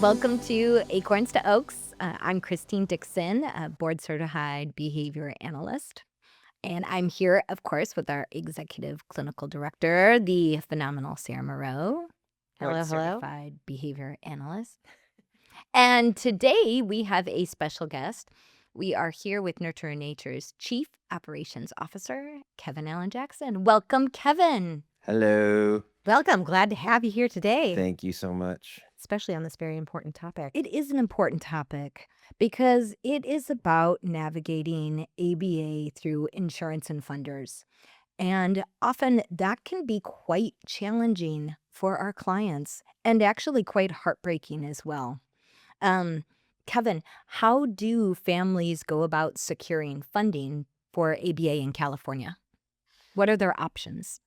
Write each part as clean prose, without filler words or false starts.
Welcome to Acorns to Oaks. I'm Kristine Dixon, a board certified behavior analyst. And I'm here, of course, with our executive clinical director, the phenomenal Sarah Morrow, board Hello, hello. certified behavior analyst. And today we have a special guest. We are here with Nurture Nature's Chief Operations Officer, Kevin Allen Jackson. Welcome, Kevin. Hello. Welcome. Glad to have you here today, Thank you so much. especially on this very important topic. It is an important topic because it is about navigating ABA through insurance and funders. And often that can be quite challenging for our clients and actually quite heartbreaking as well. Um, Kevin, how do families go about securing funding for ABA in California? What are their options?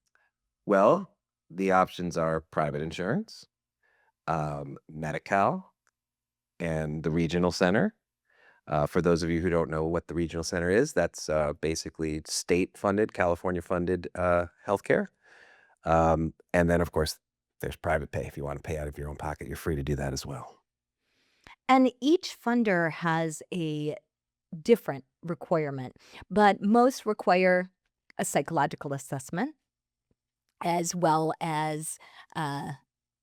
Well, the options are private insurance, Medi-Cal, and the regional center. For those of you who don't know what the regional center is, that's basically state-funded, California-funded healthcare. And then, of course, there's private pay. If you want to pay out of your own pocket, you're free to do that as well. And each funder has a different requirement, but most require a psychological assessment as well as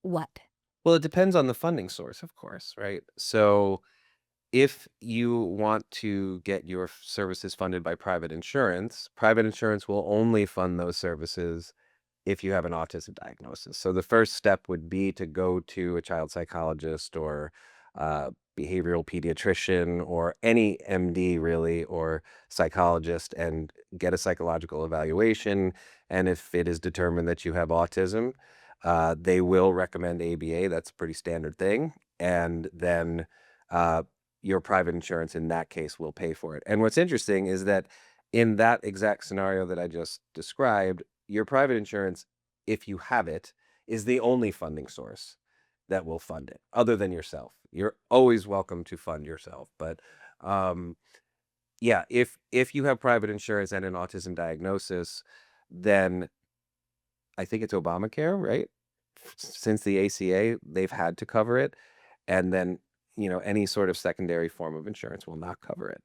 what? Well, it depends on the funding source, of course, right? So if you want to get your services funded by private insurance will only fund those services if you have an autism diagnosis. So the first step would be to go to a child psychologist or behavioral pediatrician or any MD really or psychologist and get a psychological evaluation. And if it is determined that you have autism, they will recommend ABA. That's a pretty standard thing. And then your private insurance in that case will pay for it. And what's interesting is that in that exact scenario that I just described, your private insurance, if you have it, is the only funding source that will fund it other than yourself. You're always welcome to fund yourself. But yeah, if you have private insurance and an autism diagnosis, then I think it's Obamacare, right? Since the ACA, they've had to cover it. And then, any sort of secondary form of insurance will not cover it.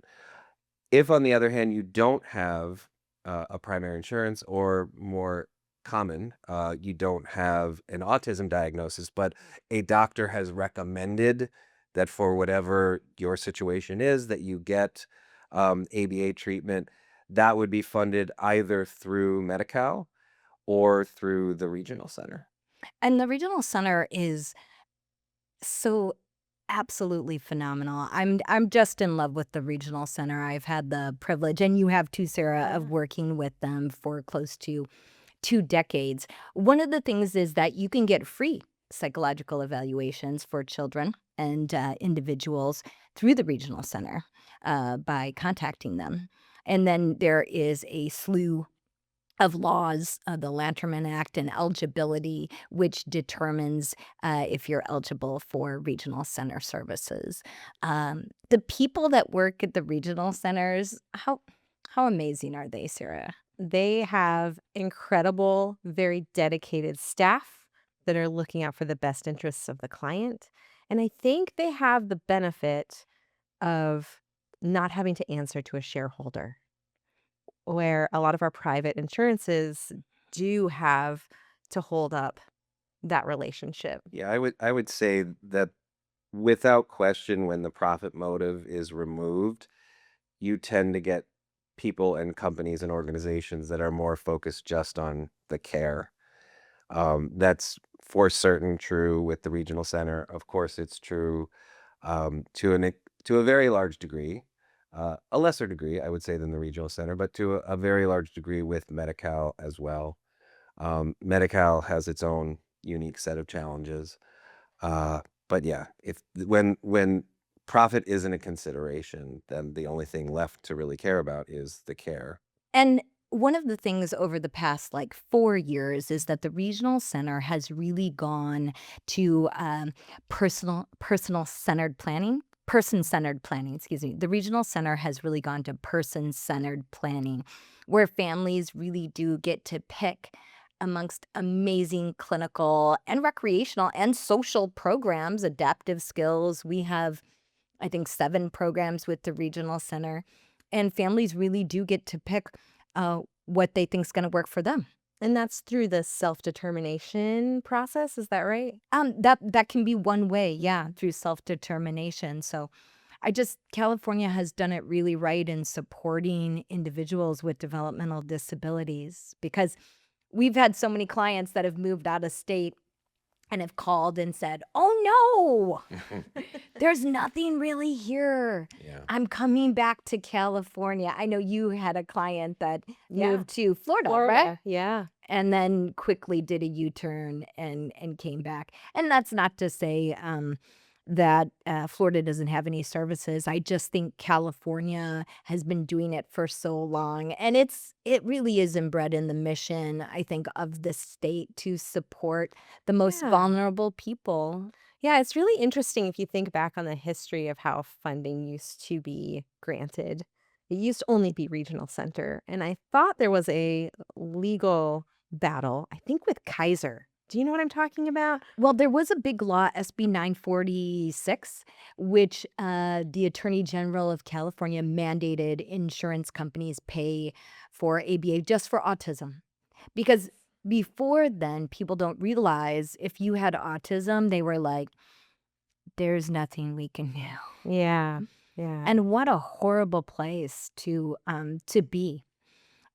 If, on the other hand, you don't have a primary insurance or more common, you don't have an autism diagnosis, but a doctor has recommended that for whatever your situation is, that you get ABA treatment, that would be funded either through Medi-Cal or through the regional center. And the regional center is so absolutely phenomenal. I'm just in love with the regional center. I've had the privilege, and you have too, Sarah, of working with them for close to 2 decades. One of the things is that you can get free psychological evaluations for children and individuals through the regional center by contacting them. And then there is a slew of laws, the Lanterman Act and eligibility, which determines if you're eligible for regional center services. The people that work at the regional centers, how amazing are they, Sarah? They have incredible, very dedicated staff that are looking out for the best interests of the client. And I think they have the benefit of not having to answer to a shareholder, where a lot of our private insurances do have to hold up that relationship. Yeah, I would say that without question, when the profit motive is removed, you tend to get people and companies and organizations that are more focused just on the care. That's for certain true with the regional center. Of course, it's true to a very large degree, a lesser degree, I would say, than the regional center, but to a very large degree with Medi-Cal as well. Medi-Cal has its own unique set of challenges. But yeah, when profit isn't a consideration, then the only thing left to really care about is the care. And one of the things over the past 4 years is that the regional center has really gone to personal-centered planning. Person-centered planning, excuse me. The regional center has really gone to person-centered planning, where families really do get to pick amongst amazing clinical and recreational and social programs, adaptive skills. We have, I think, 7 programs with the regional center, and families really do get to pick what they think is going to work for them. And that's through the self-determination process, is that right? That can be one way, yeah, through self-determination. So California has done it really right in supporting individuals with developmental disabilities, because we've had so many clients that have moved out of state and have called and said, "Oh no, there's nothing really here. Yeah. I'm coming back to California." I know you had a client that Yeah. moved to Florida, right? Florida, yeah. And then quickly did a U-turn and came back. And that's not to say that Florida doesn't have any services. I just think California has been doing it for so long, and it really is inbred in the mission, I think, of the state to support the most Yeah. vulnerable people. Yeah, it's really interesting if you think back on the history of how funding used to be granted. It used to only be regional center, and I thought there was a legal battle, I think with Kaiser. Do you know what I'm talking about? Well, there was a big law, SB 946, which the Attorney General of California mandated insurance companies pay for ABA just for autism. Because before then, people don't realize if you had autism, they were like, there's nothing we can do. Yeah, yeah, And what a horrible place to be.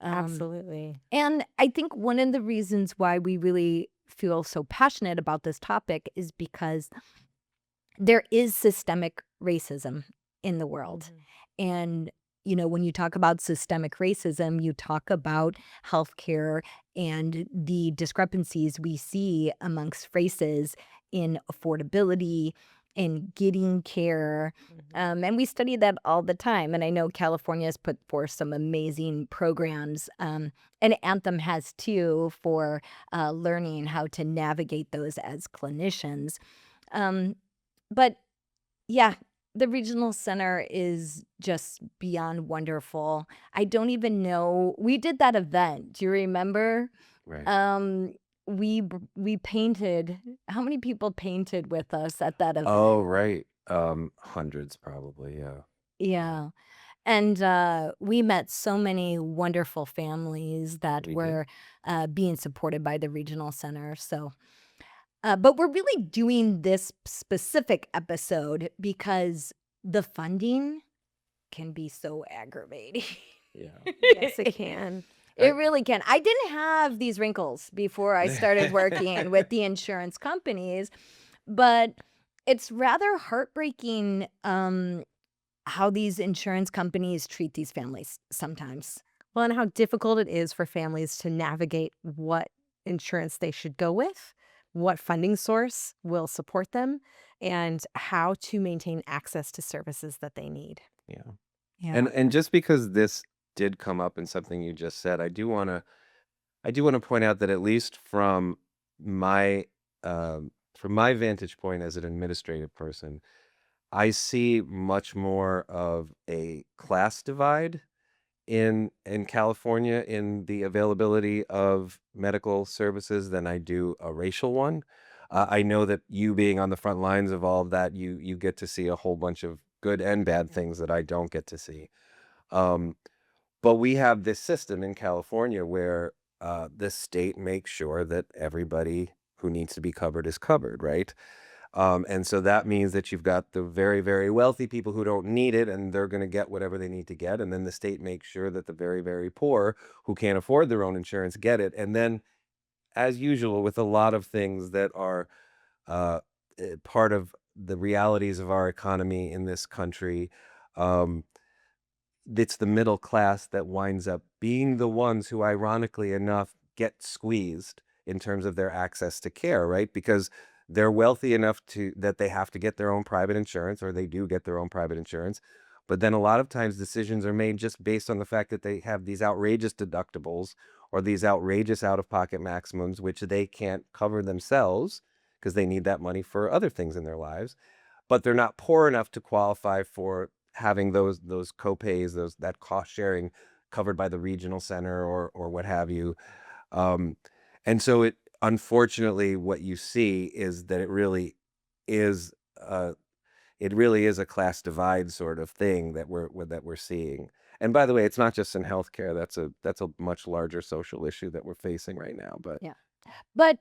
absolutely. And I think one of the reasons why we really feel so passionate about this topic is because there is systemic racism in the world. And, when you talk about systemic racism, you talk about healthcare and the discrepancies we see amongst races in affordability, in getting care. And we study that all the time. And I know California has put forth some amazing programs, and Anthem has too, for learning how to navigate those as clinicians. But yeah, the regional center is just beyond wonderful. I don't even know. We did that event. Do you remember? Right. We painted. How many people painted with us at that event? Oh, right. Hundreds probably, yeah. Yeah. And we met so many wonderful families that We did. were being supported by the regional center. So, but we're really doing this specific episode because the funding can be so aggravating. Yeah. Yes, it can. It really can. I didn't have these wrinkles before I started working with the insurance companies, but it's rather heartbreaking how these insurance companies treat these families sometimes. Well, and how difficult it is for families to navigate what insurance they should go with, what funding source will support them, and how to maintain access to services that they need. Yeah. Yeah. And just because this did come up in something you just said, I do want to point out that at least my from my vantage point as an administrative person, I see much more of a class divide in California in the availability of medical services than I do a racial one. I know that you being on the front lines of all of that, you get to see a whole bunch of good and bad things that I don't get to see. Um, but we have this system in California where the state makes sure that everybody who needs to be covered is covered, right? And so that means that you've got the very, very wealthy people who don't need it, and they're going to get whatever they need to get. And then the state makes sure that the very, very poor who can't afford their own insurance get it. And then, as usual, with a lot of things that are uh, part of the realities of our economy in this country, um, it's the middle class that winds up being the ones who, ironically enough, get squeezed in terms of their access to care, right? Because they're wealthy enough that they have to get their own private insurance, or they do get their own private insurance. But then a lot of times decisions are made just based on the fact that they have these outrageous deductibles or these outrageous out-of-pocket maximums, which they can't cover themselves because they need that money for other things in their lives. But they're not poor enough to qualify for having those co-pays, that cost sharing covered by the regional center or what have you. Um, And so unfortunately, what you see is that is uh, it really is a class divide sort of thing that we're seeing. And by the way, it's not just in healthcare. That's a much larger social issue that we're facing right now. But Yeah. But,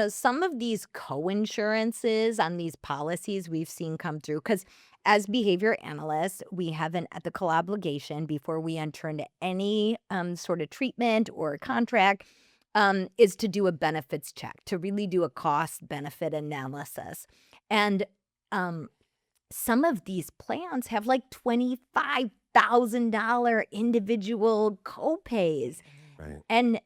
some of these co-insurances on these policies we've seen come through, because as behavior analysts, we have an ethical obligation before we enter into any sort of treatment or contract, is to do a benefits check, to really do a cost benefit analysis. And um, some of these plans have like $25,000 individual copays. right. And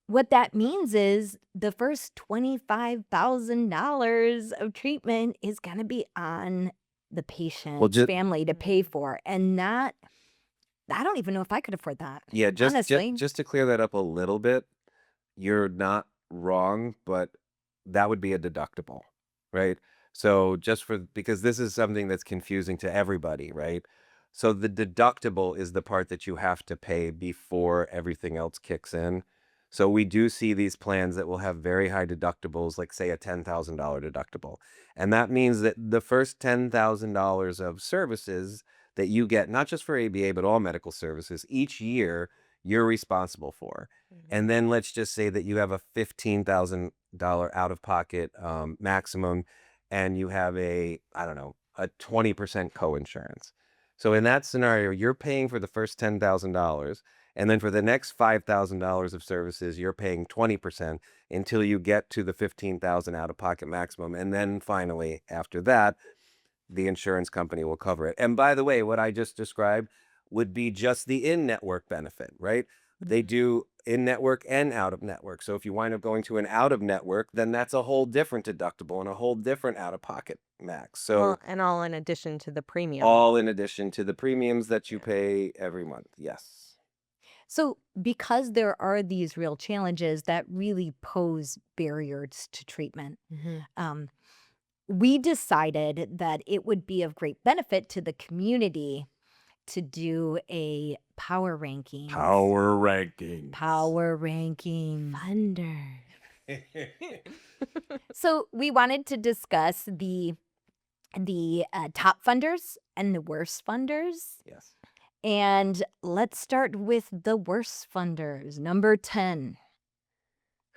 what that means is the first $25,000 of treatment is going to be on the Well, patient's just family to pay for. And I don't even know if I could afford that, yeah, honestly. just to clear that up a little bit, you're not wrong, but that would be a deductible, right? So because this is something that's confusing to everybody, right? So the deductible is the part that you have to pay before everything else kicks in. So we do see these plans that will have very high deductibles, like say a $10,000 deductible. And that means that the first $10,000 of services that you get, not just for ABA, but all medical services each year, you're responsible for. And then let's just say that you have a $15,000 out of pocket maximum, and you have I don't know, a 20% co-insurance. So in that scenario, you're paying for the first $10,000. And then for the next $5,000 of services, you're paying 20% until you get to the 15,000 out of pocket maximum. And then finally, after that, the insurance company will cover it. And by the way, what I just described would be just the in-network benefit, right? They do in-network and out-of-network. So if you wind up going to an out-of-network, then that's a whole different deductible and a whole different out-of-pocket max. So Well, and all in addition to the premium. all in addition to the premiums that you pay every month. Yes. So, because there are these real challenges that really pose barriers to treatment, um, we decided that it would be of great benefit to the community to do a power rankings. Power rankings. Power ranking. Thunder. So we wanted to discuss the top funders and the worst funders. Yes. And let's start with the worst funders. Number 10.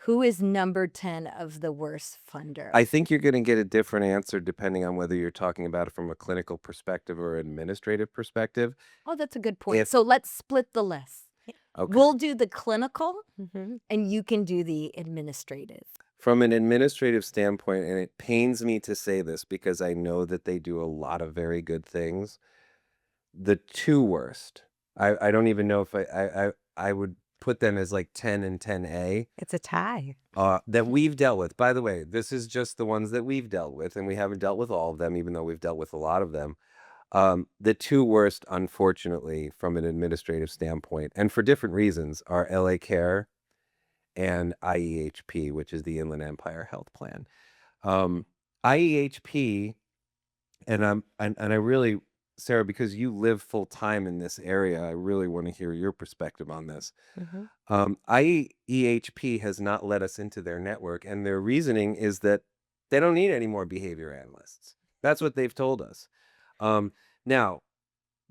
Who is number 10 of the worst funder? I think you're going to get a different answer depending on whether you're talking about it from a clinical perspective or administrative perspective. Oh, that's a good point. If- So let's split the list. Okay. We'll do the clinical Mm-hmm. and you can do the administrative. From an administrative standpoint, and it pains me to say this because I know that they do a lot of very good things, the two worst, I don't even know if I would put them as like 10 and 10A It's a tie. that we've dealt with. By the way, this is just the ones that we've dealt with, and we haven't dealt with all of them, even though we've dealt with a lot of them. The two worst, unfortunately, from an administrative standpoint, and for different reasons, are LA Care and IEHP, which is the Inland Empire Health Plan. IEHP, and I really, Sarah, because you live full time in this area, I really want to hear your perspective on this. IEHP has not let us into their network, and their reasoning is that they don't need any more behavior analysts. That's what they've told us. Now,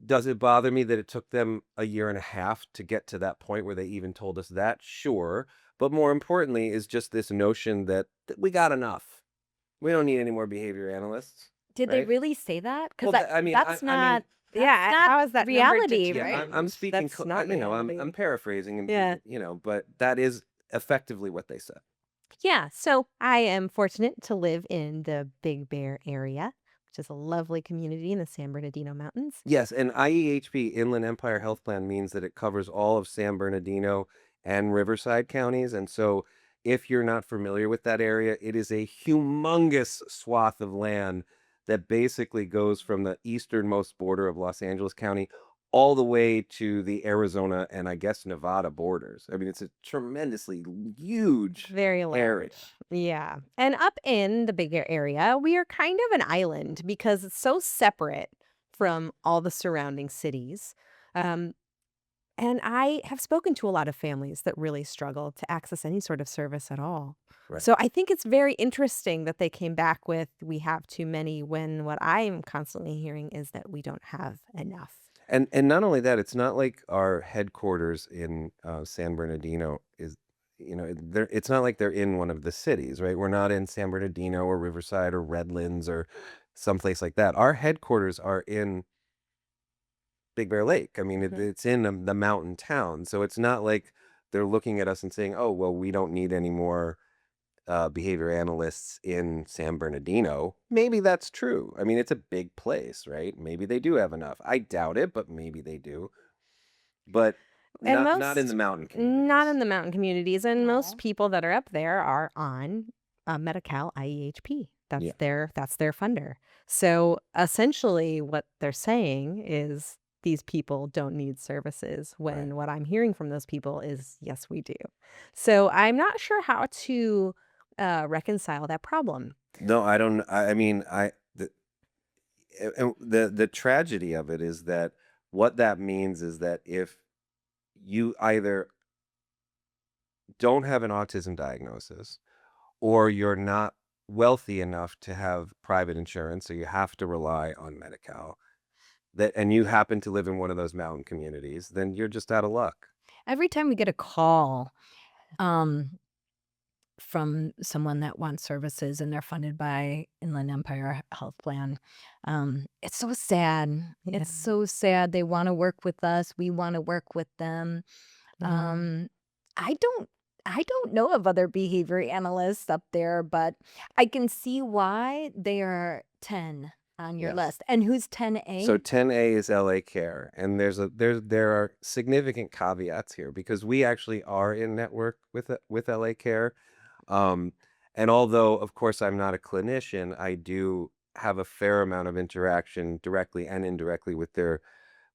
does it bother me that it took them a year and a half to get to that point where they even told us that? Sure. But more importantly is just this notion that we got enough. We don't need any more behavior analysts. Did they Right. really say that? Because Well, I mean, that's not Yeah, not how is that number reality, to yeah, right? I'm speaking, That's not reality. I'm paraphrasing, and Yeah. but that is effectively what they said. Yeah, so I am fortunate to live in the Big Bear area, which is a lovely community in the San Bernardino Mountains. Yes, and IEHP, Inland Empire Health Plan, means that it covers all of San Bernardino and Riverside counties. And so if you're not familiar with that area, it is a humongous swath of land that basically goes from the easternmost border of Los Angeles County all the way to the Arizona and I guess Nevada borders. I mean, it's a tremendously huge Very large. area. Yeah. And up in the Big Bear area, we are kind of an island because it's so separate from all the surrounding cities. And I have spoken to a lot of families that really struggle to access any sort of service at all. Right. So I think it's very interesting that they came back with, we have too many, when what I'm constantly hearing is that we don't have enough. And not only that, it's not like our headquarters in San Bernardino is, it's not like they're in one of the cities, right? We're not in San Bernardino or Riverside or Redlands or someplace like that. Our headquarters are in Big Bear Lake. I mean, it's in the mountain town. So it's not like they're looking at us and saying, oh, well, we don't need any more behavior analysts in San Bernardino. Maybe that's true. I mean, it's a big place, right? Maybe they do have enough. I doubt it, but maybe they do. But And not in the mountain not in communities. the mountain communities, and Aw. most people that are up there are on Medi-Cal IEHP. Yeah. That's their funder. So essentially, what they're saying is these people don't need services. When Right. what I'm hearing from those people is, yes, we do. So I'm not sure how to reconcile that problem. No, I don't. I mean, the tragedy of it is that what that means is that if you either don't have an autism diagnosis or you're not wealthy enough to have private insurance, so you have to rely on Medi-Cal, and you happen to live in one of those mountain communities, then you're just out of luck. Every time we get a call um, from someone that wants services and they're funded by Inland Empire Health Plan, it's so sad. Yeah. It's so sad. They want to work with us. We want to work with them. Yeah. I don't know of other behavior analysts up there, but I can see why they are 10 on your Yes. list. And who's 10A? So 10A is LA Care, and there are significant caveats here because we actually are in network with LA Care. And although, of course, I'm not a clinician, I do have a fair amount of interaction directly and indirectly with their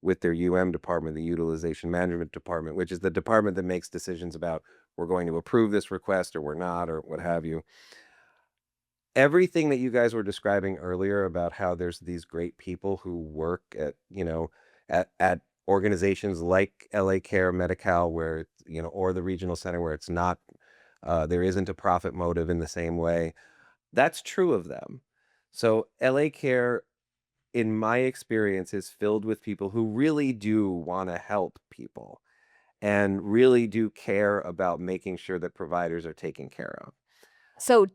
department, the Utilization Management Department, which is the department that makes decisions about we're going to approve this request or we're not or what have you. Everything that you guys were describing earlier about how there's these great people who work at, at organizations like LA Care, Medi-Cal, where, or the regional center where it's not, there isn't a profit motive in the same way. That's true of them. So LA Care, in my experience, is filled with people who really do want to help people and really do care about making sure that providers are taken care of. So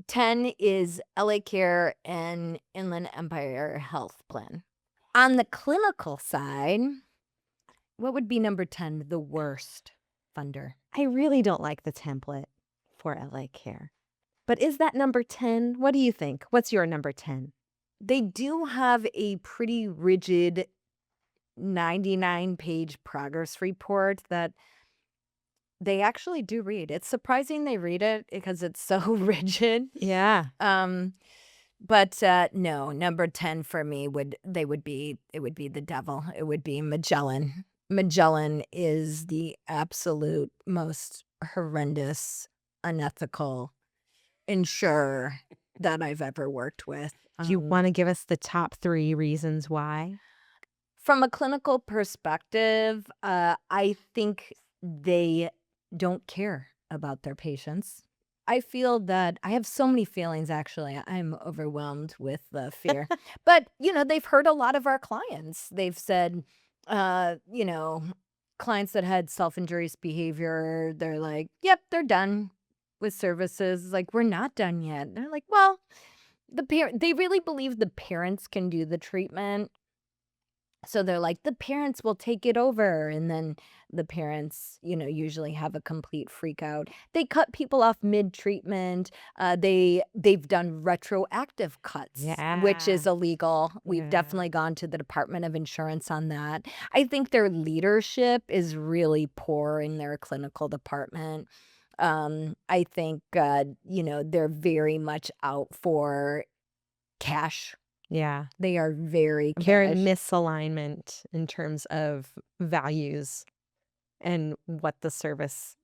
10 is LA Care and Inland Empire Health Plan. On the clinical side, what would be number 10, the worst funder? I really don't like the template for LA Care. But is that number 10? What do you think? What's your number 10? They do have a pretty rigid 99-page progress report that they actually do read. It's surprising they read it because it's so rigid. Yeah. But no, number 10 for me would be the devil. It would be Magellan. Magellan is the absolute most horrendous, unethical insurer that I've ever worked with. Do you want to give us the top 3 reasons why? From a clinical perspective, I think they don't care about their patients. I feel that I have so many feelings, actually. I'm overwhelmed with the fear. But, they've heard a lot of our clients. They've said, clients that had self-injurious behavior, they're like, yep, they're done with services. Like, we're not done yet. They're like, well, they really believe the parents can do the treatment. So they're like, the parents will take it over. And then the parents, usually have a complete freak out. They cut people off mid-treatment. They've done retroactive cuts, which is Yeah. illegal. We've Yeah. definitely gone to the Department of Insurance on that. I think their leadership is really poor in their clinical department. I think, they're very much out for cash. Yeah. They are very Very cash. misalignment in terms of values and what the service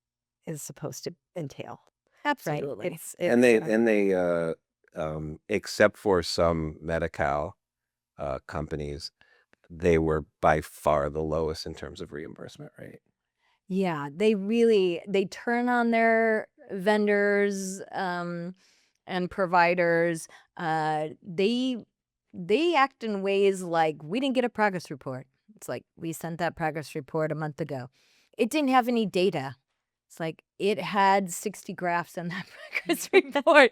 is supposed to entail. Right? Absolutely. And they except for some Medi-Cal companies, they were by far the lowest in terms of reimbursement rate. Yeah, they turn on their vendors and providers. They act in ways like, we didn't get a progress report. It's like, we sent that progress report a month ago. It didn't have any data. It's like, it had 60 graphs in that progress report.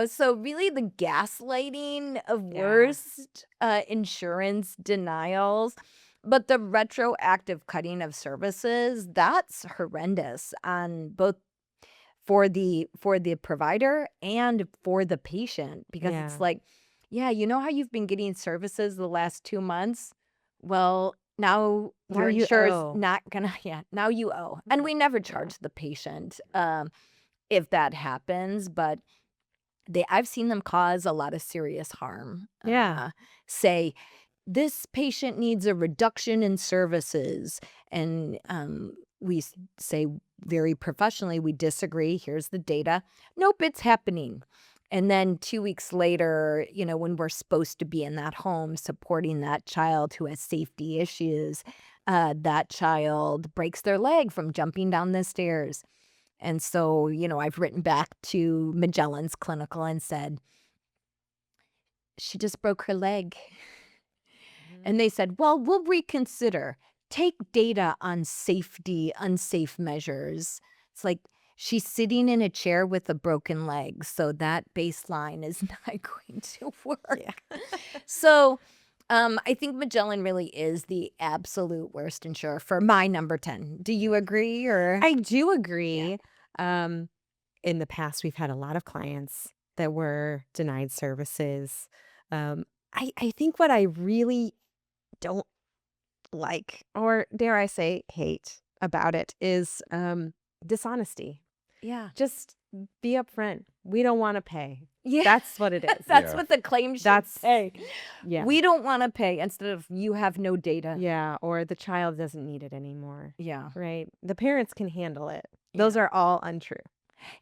So really the gaslighting of Yeah. worst insurance denials, but the retroactive cutting of services, that's horrendous on both for the provider and for the patient, because it's Yeah. like, yeah, you know how you've been getting services the last 2 months? Well, now Now your you insurer's owe. not gonna now you owe. And we never charge the patient if that happens, but I've seen them cause a lot of serious harm. Yeah. Say, this patient needs a reduction in services, and say very professionally, we disagree. Here's the data. Nope, it's happening. And then 2 weeks later, when we're supposed to be in that home supporting that child who has safety issues, that child breaks their leg from jumping down the stairs. And so, I've written back to Magellan's Clinical and said, she just broke her leg. And they said, well, we'll reconsider. Take data on safety, unsafe measures. It's like, she's sitting in a chair with a broken leg, so that baseline is not going to work. Yeah. So I think Magellan really is the absolute worst insurer for my number 10. Do you agree? Or I do agree. In the past, we've had a lot of clients that were denied services. I think what I really don't like, or dare I say hate about it, is dishonesty. yeah. Just be upfront. We don't want to pay. Yeah. That's what it is. That's Yeah. what the claim should That's say. Yeah. We don't want to pay, instead of, you have no data. Yeah. Or the child doesn't need it anymore. Yeah. Right. The parents can handle it. Those are all untrue.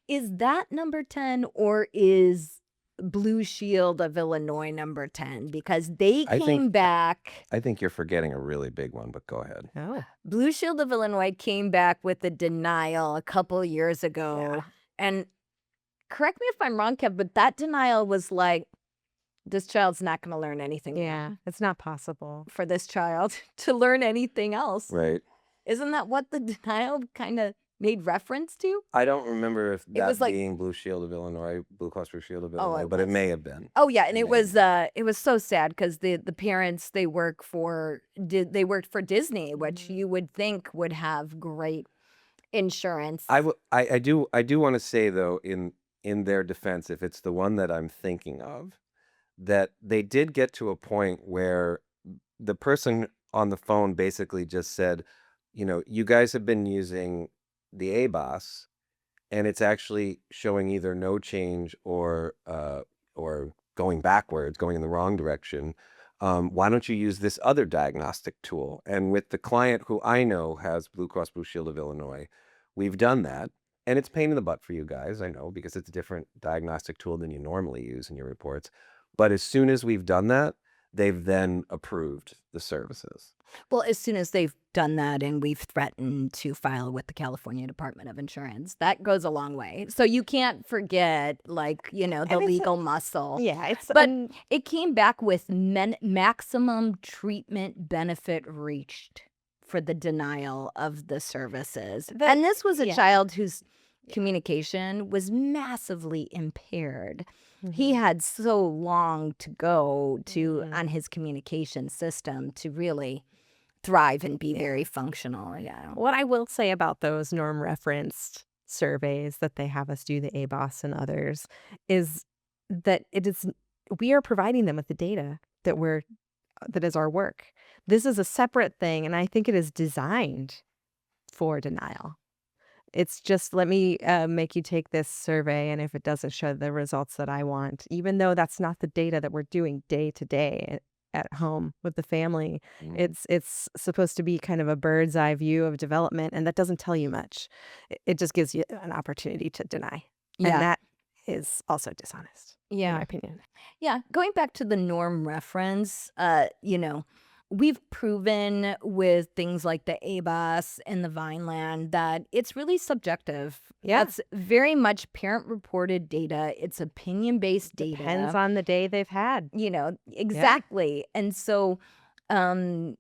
Is that number 10, or is Blue Shield of Illinois number 10? Because they I think- came back. I think you're forgetting a really big one, but go ahead. Oh. Blue Shield of Illinois came back with a denial a couple years ago. Yeah. And correct me if I'm wrong, Kev, but that denial was like, this child's not going to learn anything. Yeah. It's not possible. For this child to learn anything else. Right. Isn't that what the denial kind of made reference to? I don't remember if that was like- being Blue Shield of Illinois, Blue Cross Blue Shield of Oh, Illinois, it but it was. may have been. Oh yeah, and It it was so sad, because the parents, they worked for Disney, which you would think would have great insurance. I do want to say though, in their defense, if it's the one that I'm thinking of, that they did get to a point where the person on the phone basically just said, you guys have been using the ABOS, and it's actually showing either no change or going backwards, going in the wrong direction. Why don't you use this other diagnostic tool? And with the client who I know has Blue Cross Blue Shield of Illinois, we've done that. And it's a pain in the butt for you guys, I know, because it's a different diagnostic tool than you normally use in your reports. But as soon as we've done that, they've then approved the services. Well, as soon as they've done that and we've threatened to file with the California Department of Insurance, that goes a long way. So you can't forget, the it's a- legal muscle. Yeah. It's But it came back with maximum treatment benefit reached for the denial of the services. And this was a yeah. child whose communication was massively impaired. He had so long to go on his communication system to really thrive and be very functional. Yeah. What I will say about those norm referenced surveys that they have us do, the ABOS and others, is that we are providing them with the data that is our work. This is a separate thing, and I think it is designed for denial. It's just, let me make you take this survey, and if it doesn't show the results that I want, even though that's not the data that we're doing day to day at home with the family, it's supposed to be kind of a bird's eye view of development, and that doesn't tell you much. It just gives you an opportunity to deny. Yeah. And that is also dishonest, in my opinion. Yeah. Going back to the norm reference, we've proven with things like the ABOS and the Vineland that it's really subjective. Yeah. That's very much parent-reported data. It's opinion-based Depends data. on the day they've had. Exactly. And so, um,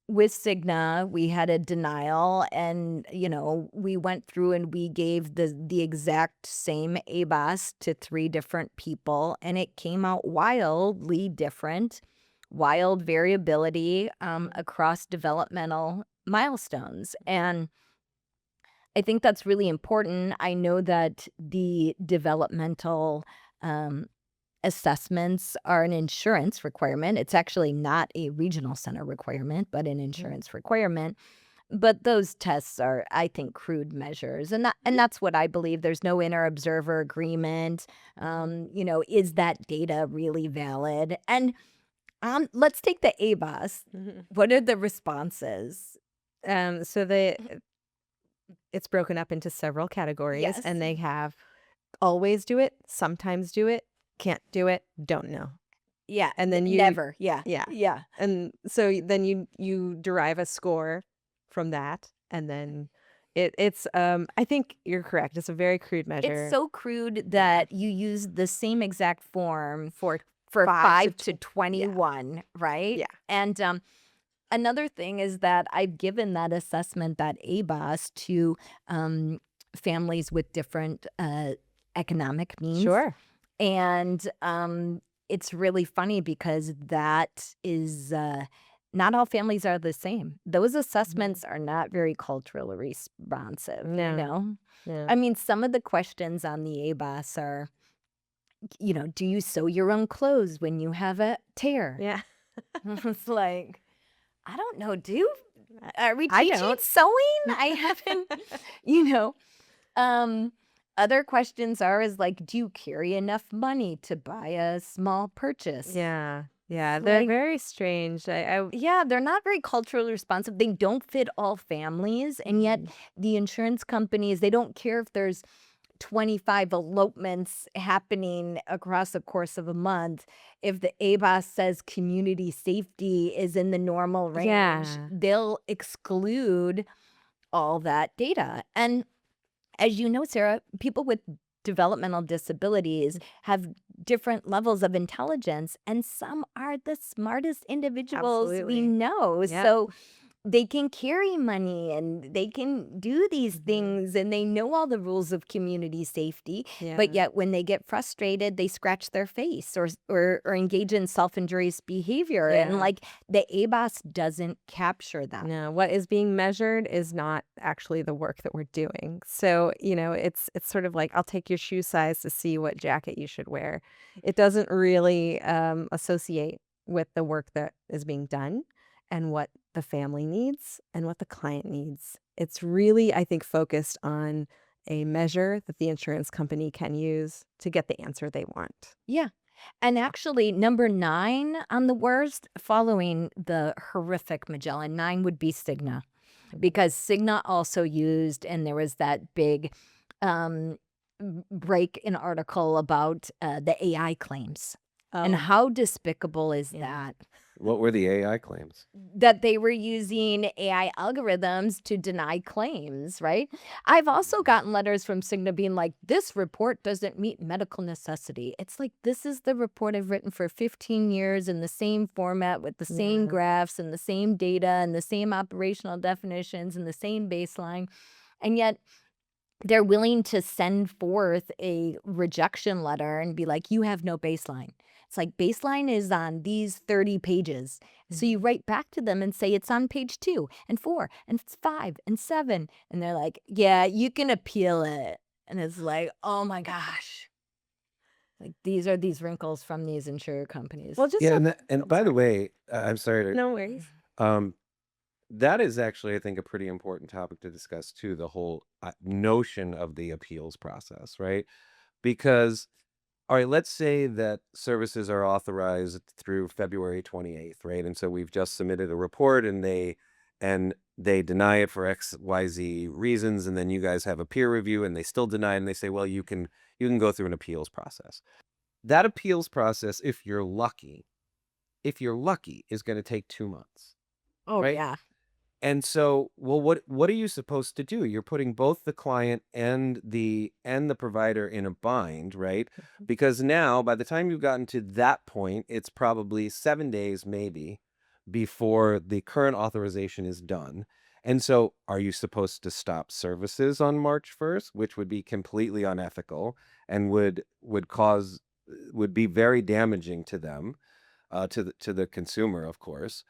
with Cigna, we had a denial, and we went through and we gave the exact same ABOS to 3 different people, and it came out wildly different, wild variability across developmental milestones. And I think that's really important. I know that the developmental um, assessments are an insurance requirement. It's actually not a regional center requirement, but an insurance requirement. But those tests are, I think, crude measures, and that's what I believe. There's no inter-observer agreement. Is that data really valid? And let's take the ABOS. Mhm. What are the responses? So it's broken up into several categories, Yes. and they have always do it, sometimes do it, can't do it, don't know. Yeah, And then never. Yeah, yeah. yeah. And so then you derive a score from that, and then it's I think you're correct. It's a very crude measure. It's so crude that you use the same exact form for for 5 5 to 21, right? Yeah. And another thing is that I've given that assessment, that ABOS, to families with different economic means. Sure. And it's really funny because that is not all families are the same. Those assessments are not very culturally responsive. No. Yeah. I mean, some of the questions on the ABOS are, do you sew your own clothes when you have a tear? Yeah. It's like, I don't know, are we I teaching don't. sewing? I haven't, you know. Other questions is like, do you carry enough money to buy a small purchase? Yeah. Yeah. They're Like, very strange. yeah, they're not very culturally responsive. They don't fit all families. And yet the insurance companies, they don't care if there's 25 elopements happening across the course of a month. If the ABOS says community safety is in the normal range, Yeah. they'll exclude all that data. And as you know, Sarah, people with developmental disabilities have different levels of intelligence, and some are the smartest individuals we Absolutely. know. Yep. So they can carry money and they can do these things, and they know all the rules of community safety. Yeah. But yet when they get frustrated, they scratch their face or engage in self-injurious behavior. Yeah. And like the ABOS doesn't capture that. No, what is being measured is not actually the work that we're doing. So, it's sort of like, I'll take your shoe size to see what jacket you should wear. It doesn't really associate with the work that is being done and what the family needs and what the client needs. It's really, I think, focused on a measure that the insurance company can use to get the answer they want. Yeah. And actually, number 9 on the worst, following the horrific Magellan, 9 would be Cigna, because Cigna also used, and there was that big break in article about the AI claims. And how despicable is that? What were the AI claims? That they were using AI algorithms to deny claims, right? I've also gotten letters from Cigna being like, this report doesn't meet medical necessity. It's like, this is the report I've written for 15 years in the same format with the same graphs and the same data and the same operational definitions and the same baseline. And yet they're willing to send forth a rejection letter and be like, you have no baseline. It's like, baseline is on these 30 pages. So you write back to them and say it's on page 2 and 4 and 5 and 7. And they're like, yeah, you can appeal it. And it's like, oh my gosh. Like, these are these wrinkles from these insurer companies. Well, just Yeah, and by the way, I'm sorry to no worries. that is actually, I think, a pretty important topic to discuss too, the whole notion of the appeals process, right? Because, all right, let's say that services are authorized through February 28th, right? And so we've just submitted a report and they deny it for XYZ reasons, and then you guys have a peer review and they still deny it, and they say, well, you can go through an appeals process. That appeals process, if you're lucky, if you're lucky, is going to take 2 months, Oh, right? yeah. And so, well, what are you supposed to do? You're putting both the client and the provider in a bind, right? Mhm. Because now, by the time you've gotten to that point, it's probably 7 days maybe before the current authorization is done. And so, are you supposed to stop services on March 1st, which would be completely unethical and would be very damaging to them, to the consumer, of course.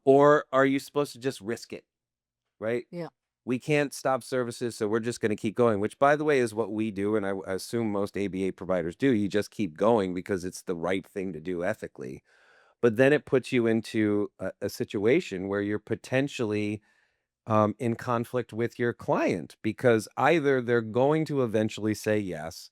Or are you supposed to just risk it, right? Yeah. We can't stop services, so we're just going to keep going, which, by the way, is what we do. And I assume most ABA providers do. You just keep going because it's the right thing to do ethically. But then it puts you into a situation where you're potentially in conflict with your client because either they're going to eventually say yes,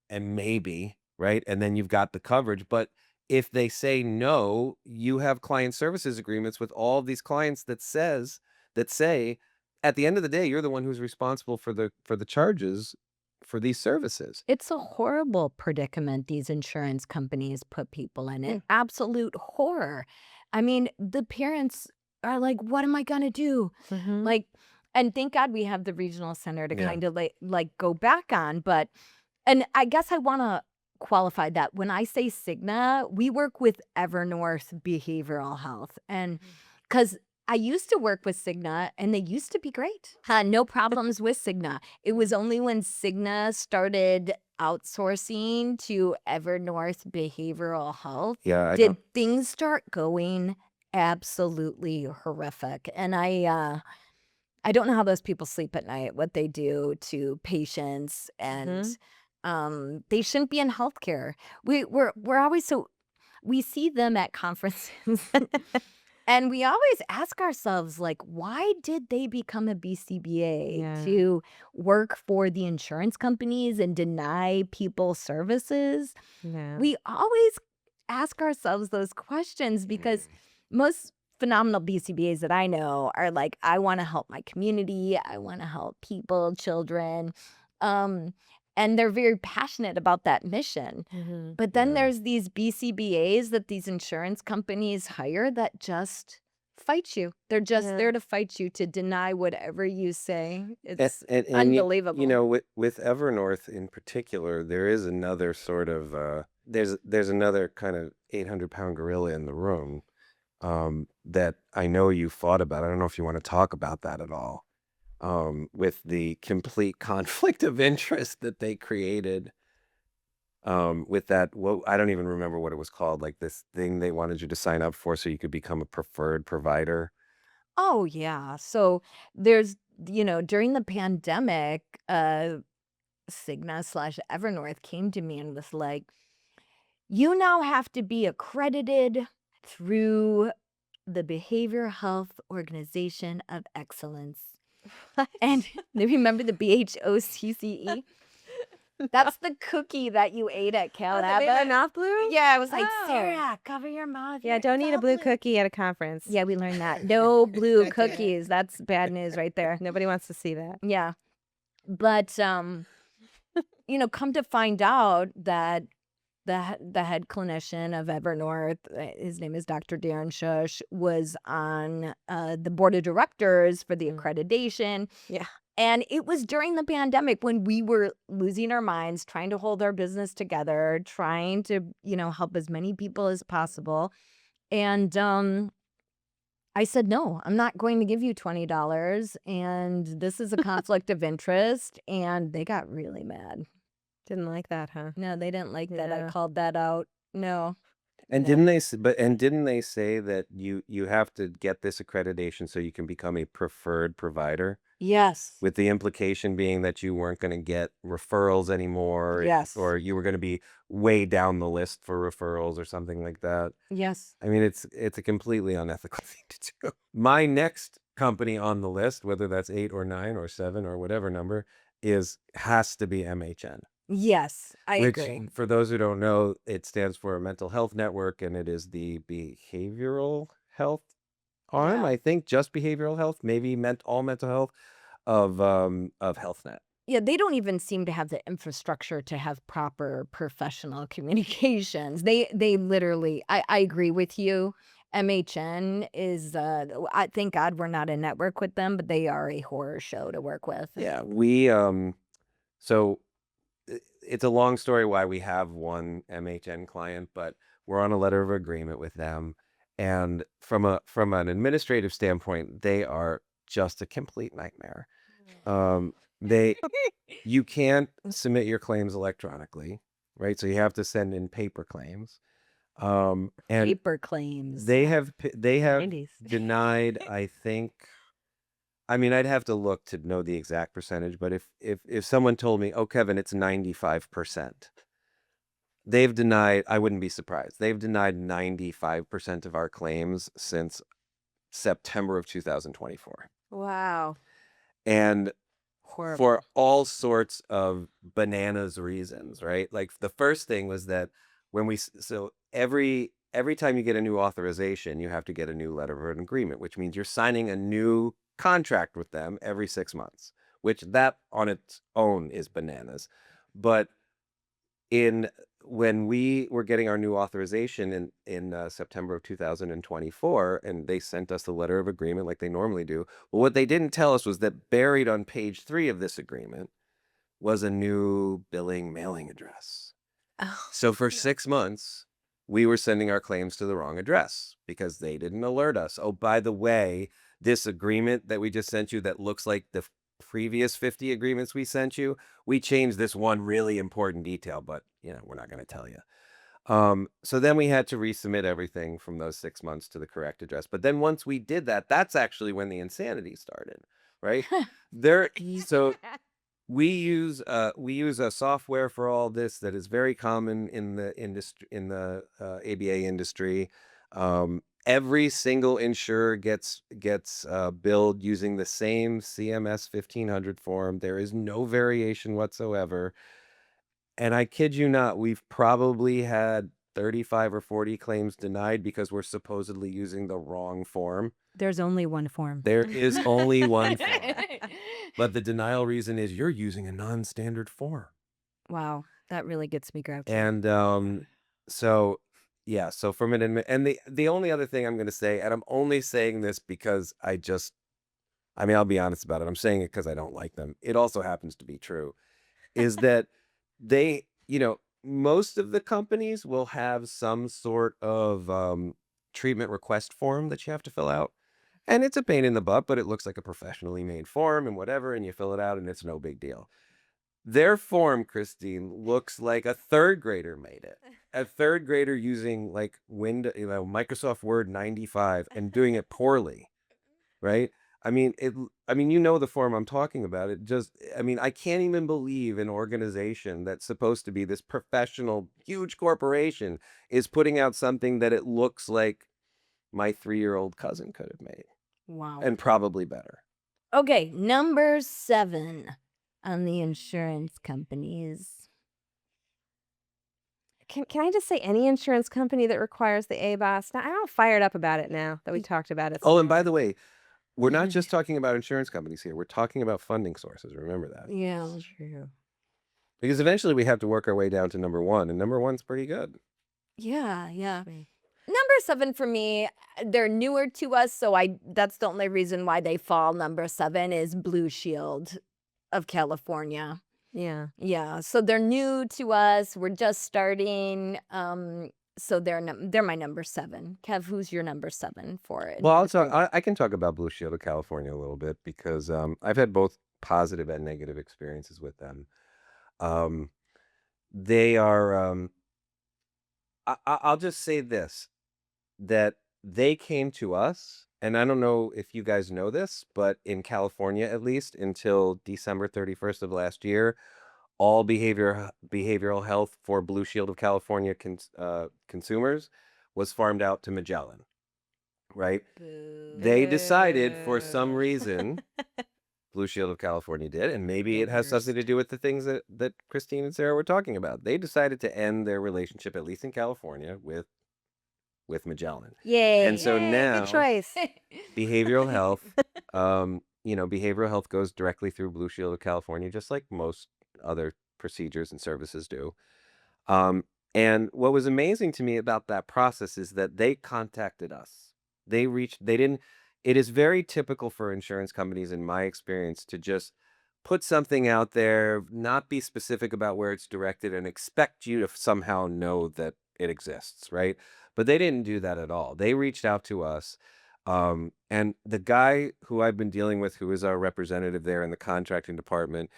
and maybe, right? And then you've got the coverage. But if they say no, you have client services agreements with all of these clients that say, at the end of the day, you're the one who's responsible for the charges for these services. It's a horrible predicament these insurance companies put people in. Mm. Absolute horror. I mean, the parents are like, "What am I gonna do?" Mhm. Like, and thank God we have the regional center to Yeah. kind of like go back on. But and I guess I want to qualify that when I say Cigna, we work with Evernorth Behavioral Health, and because I used to work with Cigna and they used to be great. No problems with Cigna. It was only when Cigna started outsourcing to Evernorth Behavioral Health Yeah, I did don't. things start going absolutely horrific. And I don't know how those people sleep at night, what they do to patients, and Mhm. they shouldn't be in healthcare. We're always so we see them at conferences and we always ask ourselves, like, why did they become a BCBA Yeah. to work for the insurance companies and deny people services? Yeah. We always ask ourselves those questions because Mm. most phenomenal BCBAs that I know are like, I want to help my community, I want to help people, children. Um, and they're very passionate about that mission. Mhm. But then Yeah. there's these BCBAs that these insurance companies hire that just fight you. They're just Yeah. there to fight you, to deny whatever you say. And, It's and, and you unbelievable. know, with Evernorth in particular, there is another sort of there's another kind of 800-pound gorilla in the room, that I know you fought about. I don't know if you want to talk about that at all. With the complete conflict of interest that they created, with that, well, I don't even remember what it was called, like this thing they wanted you to sign up for so you could become a preferred provider. Oh, yeah. So there's, during the pandemic, Cigna slash Evernorth came to me and was like, you now have to be accredited through the Behavioral Health Organization of Excellence. What? And you remember the BHOCCE? That's the cookie that you ate at Cal Oh, that made my Abbott. mouth blue? Yeah, I was like, Oh. Sarah, cover your mouth. Yeah, don't eat a blue cookie at a conference. Yeah, we learned that. No blue Don't do it. cookies. That's bad news right there. Nobody wants to see that. Yeah. But come to find out that the head clinician of Evernorth, his name is Dr. Darren Shush, was on the board of directors for the Mm. accreditation. Yeah. And it was during the pandemic when we were losing our minds, trying to hold our business together, trying to, help as many people as possible. And I said, no, I'm not going to give you $20. And this is a conflict of interest. And they got really mad. Didn't like that, huh? No, they didn't like that I Yeah. called that out. No. And No. didn't they say that you have to get this accreditation so you can become a preferred provider? Yes. With the implication being that you weren't going to get referrals anymore, Yes. or you were going to be way down the list for referrals or something like that. Yes. I mean, it's a completely unethical thing to do. My next company on the list, whether that's 8 or 9 or 7 or whatever number, has to be MHN. Yes. I Which, agree. for those who don't know, it stands for Mental Health Network, and it is the behavioral health arm. Yeah. I think just behavioral health, maybe all mental health of HealthNet. Yeah, they don't even seem to have the infrastructure to have proper professional communications. They literally I agree with you. MHN is I thank God we're not in network with them, but they are a horror show to work with. Yeah, so it's a long story why we have one MHN client, but we're on a letter of agreement with them. And from an administrative standpoint, they are just a complete nightmare. Um, they you can't submit your claims electronically, right? So you have to send in paper claims. And Paper claims. they have The 90s. denied, I think, I mean, I'd have to look to know the exact percentage, but if someone told me, "Oh, Kevin, it's 95%." They've denied, I wouldn't be surprised. They've denied 95% of our claims since September of 2024. Wow. And Horrible. for all sorts of bananas reasons, right? Like the first thing was that so every time you get a new authorization, you have to get a new letter of agreement, which means you're signing a new contract with them every 6 months, which that on its own is bananas. But when we were getting our new authorization in September of 2024, and they sent us the letter of agreement like they normally do. Well, what they didn't tell us was that buried on page 3 of this agreement was a new billing mailing address. Oh, So for 6 months, we were sending our claims to the wrong address because they didn't alert us. Oh, by the way, this agreement that we just sent you that looks like the previous 50 agreements we sent you, we changed this one really important detail, but we're not going to tell you. So then we had to resubmit everything from those 6 months to the correct address. But then once we did that, that's actually when the insanity started, right? So we use a software for all this that is very common in the industry, in the ABA industry. Every single insurer gets billed using the same CMS 1500 form. There is no variation whatsoever. And I kid you not, we've probably had 35 or 40 claims denied because we're supposedly using the wrong form. There's only one form. There is only one form. But the denial reason is you're using a non-standard form. Wow, that really gets me grouchy. And so yeah, so from an and the only other thing I'm going to say, and I'm only saying this because I mean, I'll be honest about it. I'm saying it because I don't like them. It also happens to be true, is that most of the companies will have some sort of treatment request form that you have to fill out. And it's a pain in the butt, but it looks like a professionally made form and whatever, and you fill it out and it's no big deal. Their form, Kristine, looks like a third grader made it. A third grader using like Microsoft Word 95 and doing it poorly, right? I mean, the form I'm talking about. I can't even believe an organization that's supposed to be this professional, huge corporation is putting out something that it looks like my 3-year-old cousin could have made. Wow. And probably better. Okay, number 7 on the insurance companies. Can I just say any insurance company that requires the ABOS? Now, I'm all fired up about it now that we talked about it. Oh, and by the way, we're not just talking about insurance companies here. We're talking about funding sources. Remember that. Yeah. True. Because eventually we have to work our way down to number 1, and number 1's pretty good. Yeah. Number 7 for me, they're newer to us, so that's the only reason why they fall number 7 is Blue Shield of California. Yeah. Yeah, so they're new to us. We're just starting. So they're my number 7. Kev, who's your number 7 for it? Well, I can talk about Blue Shield of California a little bit because I've had both positive and negative experiences with them. They are I'll just say this, that they came to us, and I don't know if you guys know this, but in California, at least until December 31st of last year, all behavioral health for Blue Shield of California consumers was farmed out to Magellan, right? They decided for some reason, Blue Shield of California did, and maybe it has something to do with the things that Kristine and Sarah were talking about. They decided to end their relationship, at least in California, with Magellan. Yay. And so now Good choice. behavioral health behavioral health goes directly through Blue Shield of California, just like most other procedures and services do. Um, and what was amazing to me about that process is that they contacted us. They didn't, it is very typical for insurance companies, in my experience, to just put something out there, not be specific about where it's directed, and expect you to somehow know that it exists, right? But they didn't do that at all. They reached out to us. And the guy who I've been dealing with, who is our representative there in the contracting department,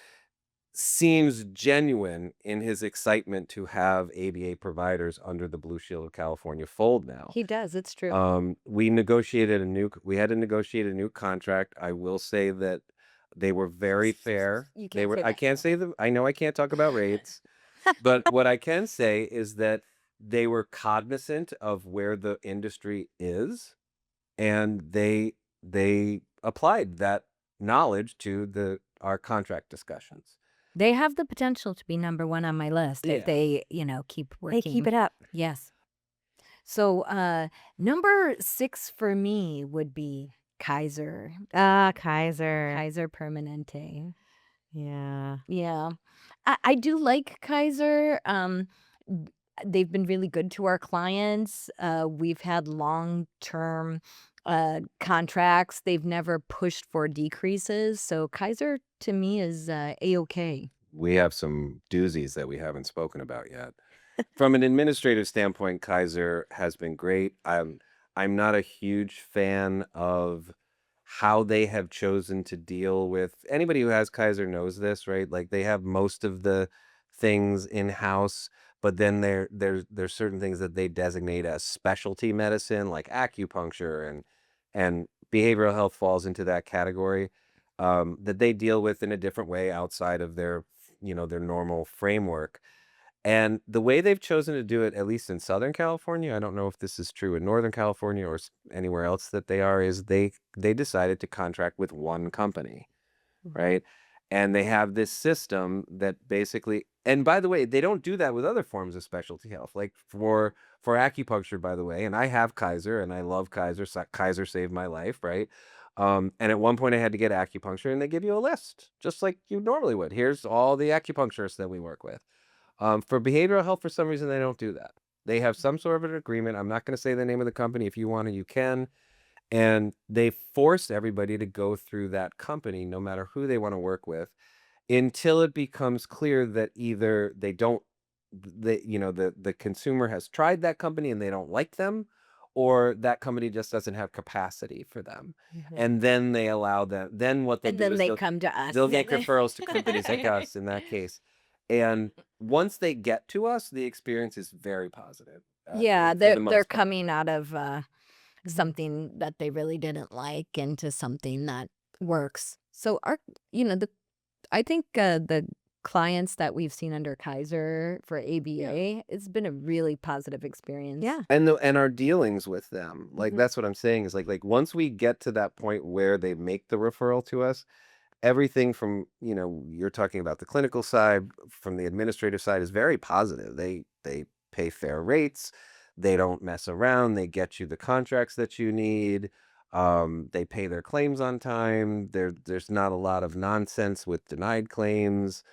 seems genuine in his excitement to have ABA providers under the Blue Shield of California fold now. He does. It's true. We had to negotiate a new contract. I will say that they were very fair. You They can't were, say I that. can't say them, I know I can't talk about rates, but what I can say is that they were cognizant of where the industry is, and they applied that knowledge to our contract discussions. They have the potential to be number one on my list Yeah. if they, keep They keep working. it up. Yes. So, number 6 for me would be Kaiser. Kaiser. Kaiser Permanente. Yeah. Yeah. I do like Kaiser. They've been really good to our clients. We've had long-term contracts. They've never pushed for decreases. So Kaiser to me is A-OK. We have some doozies that we haven't spoken about yet. From an administrative standpoint, Kaiser has been great. I'm not a huge fan of how they have chosen to deal with anybody who has Kaiser knows this, right? Like they have most of the things in-house, but then there's certain things that they designate as specialty medicine, like acupuncture and behavioral health falls into that category, that they deal with in a different way outside of their normal framework. And the way they've chosen to do it, at least in Southern California, I don't know if this is true in Northern California or anywhere else that they are, is they decided to contract with one company, right? And they have this system that basically, and by the way, they don't do that with other forms of specialty health. Like for acupuncture, by the way, and I have Kaiser and I love Kaiser. Kaiser saved my life, right? And at one point I had to get acupuncture, and they give you a list, just like you normally would. Here's all the acupuncturists that we work with. For behavioral health, for some reason, they don't do that. They have some sort of an agreement. I'm not going to say the name of the company. If you want to, you can. And they force everybody to go through that company, no matter who they want to work with, until it becomes clear that either the consumer has tried that company and they don't like them, or that company just doesn't have capacity for them. And then they allow them. Then what they'll And do then is they come to us. they'll make referrals to companies like us in that case. And once they get to us, the experience is very positive. Yeah, for they're the most they're part. coming out of something that they really didn't like into something that works. So I think the clients that we've seen under Kaiser for ABA, it's been a really positive experience. Yeah. And our dealings with them, like Mhm. that's what I'm saying is like once we get to that point where they make the referral to us, everything from you're talking about the clinical side, from the administrative side, is very positive. They pay fair rates, they don't mess around, they get you the contracts that you need, they pay their claims on time, there's not a lot of nonsense with denied claims.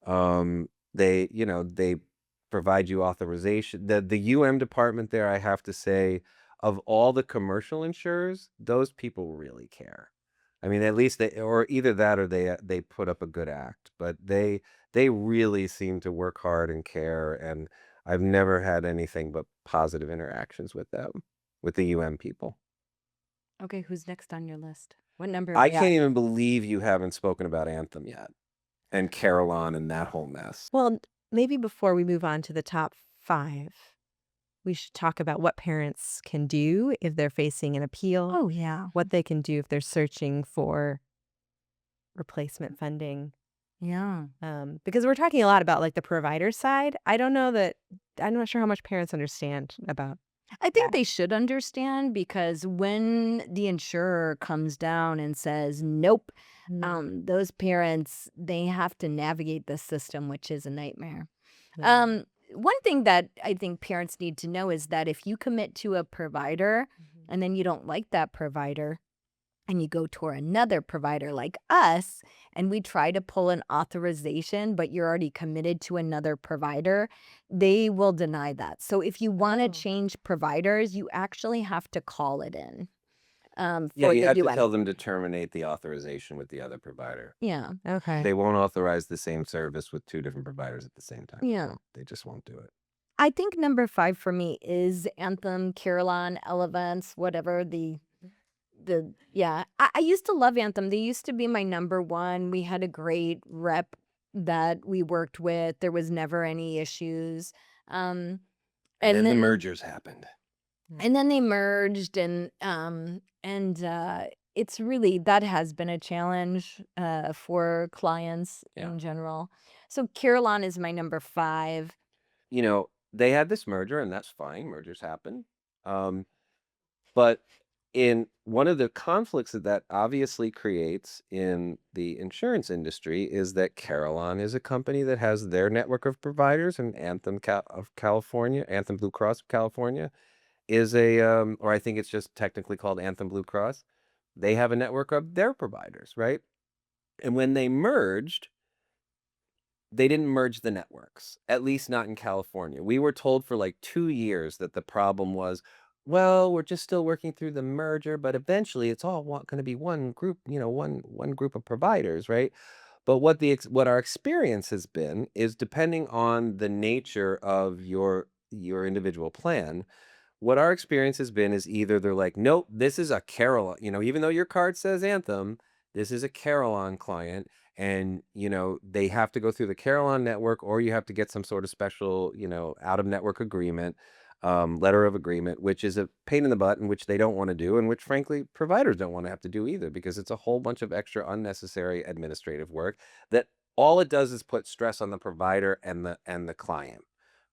They provide you authorization. The UM department there, I have to say, of all the commercial insurers, those people really care. I mean, at least or either that or they put up a good act, but they really seem to work hard and care, and I've never had anything but positive interactions with them, with the UM people. Okay, who's next on your list? What number are I we at? can't even believe you haven't spoken about Anthem yet, and Carolyn and that whole mess. Well, maybe before we move on to the top 5, we should talk about what parents can do if they're facing an appeal, Oh, yeah. what they can do if they're searching for replacement funding. Yeah. Because we're talking a lot about like the provider side. I'm not sure how much parents understand about. I think they should understand, because when the insurer comes down and says, nope, those parents, they have to navigate the system, which is a nightmare. One thing that I think parents need to know is that if you commit to a provider and then you don't like that provider, and you go to another provider like us, and we try to pull an authorization, but you're already committed to another provider, they will deny that. So if you want to Oh. change providers, you actually have to call it in Yeah, for you the have to UN. tell them to terminate the authorization with the other provider. Yeah, Okay. They won't authorize the same service with 2 different providers at the same time. yeah. They just won't do it. I think number 5 for me is Anthem, Carillon, Elevance, whatever the yeah. I used to love Anthem. They used to be my number 1. We had a great rep that we worked with. There was never any issues. Um, And and then the then mergers happened. and then they merged it's really that has been a challenge for clients Yeah. in general. So Carillon is my number 5. You know, they had this merger, and that's fine. Mergers happen. Um, but in one of the conflicts that that obviously creates in the insurance industry is that Carillon is a company that has their network of providers, and of California, Anthem Blue Cross of California is or I think it's just technically called Anthem Blue Cross. They have a network of their providers, right? And when they merged, they didn't merge the networks, at least not in California. We were told for like 2 years that the problem was, well, we're just still working through the merger, but eventually it's all going to be one group, one group of providers, right? But what our experience has been is depending on the nature of your individual plan, what our experience has been is either they're like, nope, this is a Carillon, even though your card says Anthem, this is a Carillon client, and they have to go through the Carillon network, or you have to get some sort of special, out of network agreement, letter of agreement, which is a pain in the butt, and which they don't want to do, and which frankly providers don't want to have to do either, because it's a whole bunch of extra unnecessary administrative work that all it does is put stress on the provider and the client,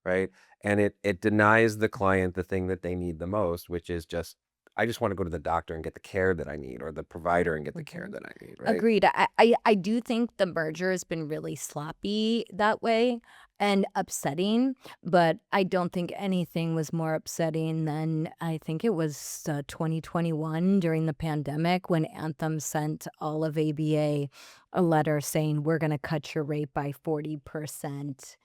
right? And it denies the client the thing that they need the most, which is just, I just want to go to the doctor and get the care that I need, or the provider and get the care that I need, right? Agreed. I do think the merger has been really sloppy that way and upsetting, but I don't think anything was more upsetting than I think it was 2021 during the pandemic when Anthem sent all of ABA a letter saying, we're going to cut your rate by 40%.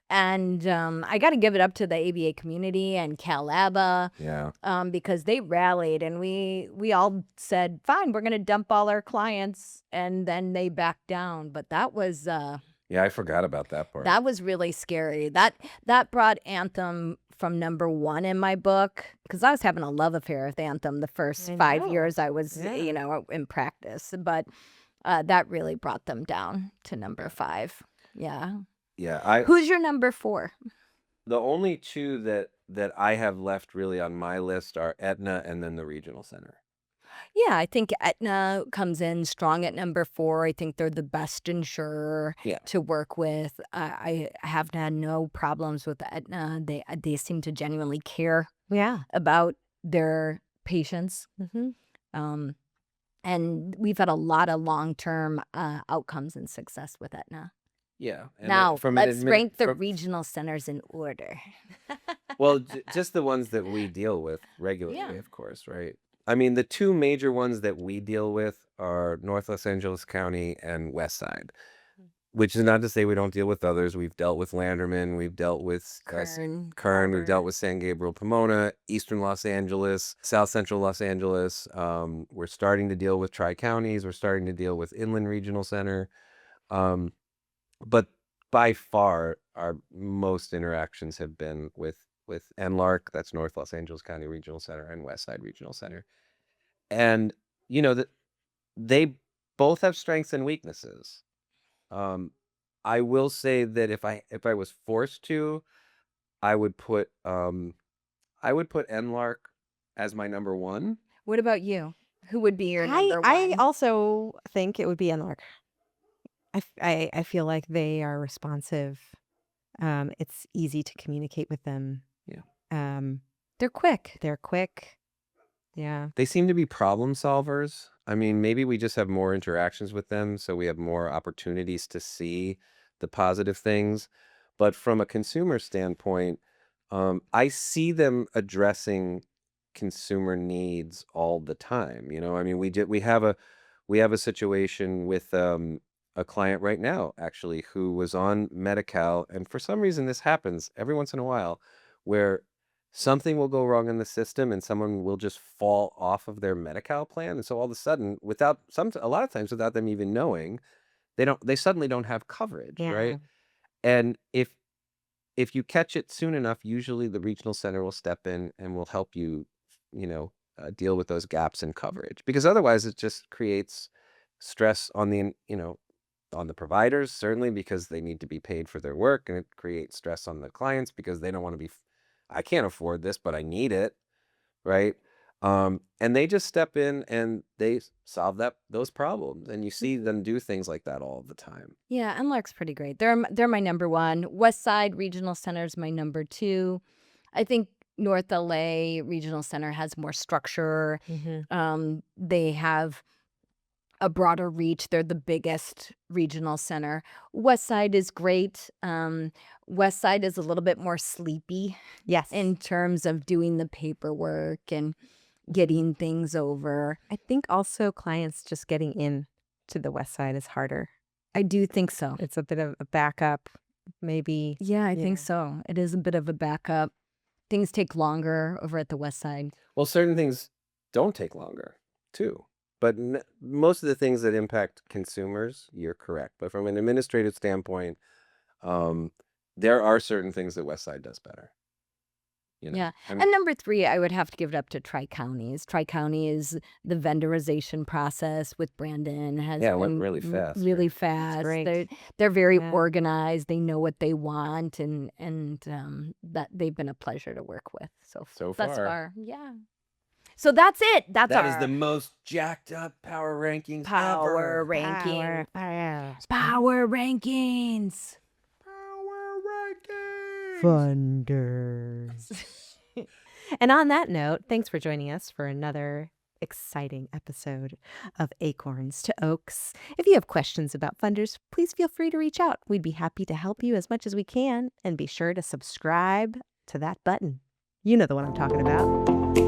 And I got to give it up to the ABA community and CalABA Yeah. because they rallied and we all said, fine, we're going to dump all our clients. And then they backed down. But Yeah, I forgot about that part. that was really scary. That brought Anthem from number 1 in my book because I was having a love affair with Anthem the first I 5 know. years I was, Yeah. in practice. But that really brought them down to number 5. Yeah. Yeah, Who's your number 4? the only 2 that I have left really on my list are Aetna and then the regional center. Yeah, I think Aetna comes in strong at number 4. I think they're the best insurer Yeah. to work with. I have had no problems with Aetna. They seem to genuinely care Yeah. about their patients. Mm-hmm. And we've had a lot of long-term outcomes and success with Aetna. Yeah. And Now, from an let's rank the from, regional centers in order. well, just the ones that we deal with regularly, Yeah. of course, right? I mean, the 2 major ones that we deal with are North Los Angeles County and West Side, which is not to say we don't deal with others. We've dealt with Landerman, we've dealt with Kern, Kern, we've dealt Auburn. with San Gabriel, Pomona, Eastern Los Angeles, South Central Los Angeles. We're starting to deal with Tri-Counties. We're starting to deal with Inland Regional Center. But by far, our most interactions have been with NLARC, that's North Los Angeles County Regional Center, and West Side Regional Center. And that they both have strengths and weaknesses. I will say that if I was forced to, I would put NLARC as my number 1. What about you? Who would be your number 1? I also think it would be NLARC. I feel like they are responsive. It's easy to communicate with them. Yeah. They're quick. They're quick. Yeah. They seem to be problem solvers. I mean, maybe we just have more interactions with them, so we have more opportunities to see the positive things. But from a consumer standpoint, I see them addressing consumer needs all the time. I mean, we have a situation with a client right now, actually, who was on Medi-Cal, and for some reason this happens every once in a while, where something will go wrong in the system and someone will just fall off of their Medi-Cal plan, and so all of a sudden, a lot of times without them even knowing, they suddenly don't have coverage, Yeah. right? And if you catch it soon enough, usually the regional center will step in and will help you, deal with those gaps in coverage. Because otherwise, it just creates stress on the providers, certainly because they need to be paid for their work, and it creates stress on the clients because they don't want to be, I can't afford this, but I need it, right? And they just step in and they solve those problems, and you see them do things like that all the time. Yeah, NLARC's pretty great. They're my number one. West Side Regional Center is my number two. I think North LA Regional Center has more structure. They have a broader reach. They're the biggest regional center. West Side is great. West Side is a little bit more sleepy Yes. in terms of doing the paperwork and getting things over. I think also clients just getting in to the West Side is harder. I do think so. It's a bit of a backup, maybe. Yeah, I think Yeah. so. It is a bit of a backup. Things take longer over at the West Side. Well, certain things don't take longer, too. But most of the things that impact consumers, you're correct. But from an administrative standpoint, there are certain things that Westside does better. Yeah. I mean, And number three, I would have to give it up to Tri-Counties. Tri-County is the vendorization process with Brandon has yeah, it went been really fast. really right? fast. great. They're very Yeah. organized. They know what they want, and that they've been a pleasure to work with. So thus far. far, yeah. So that's it. That's That our is the most jacked up power rankings power ever. ranking. Power. Power rankings. Power rankings. Funders. And on that note, thanks for joining us for another exciting episode of Acorns to Oaks. If you have questions about funders, please feel free to reach out. We'd be happy to help you as much as we can, and be sure to subscribe to that button. You know the one I'm talking about.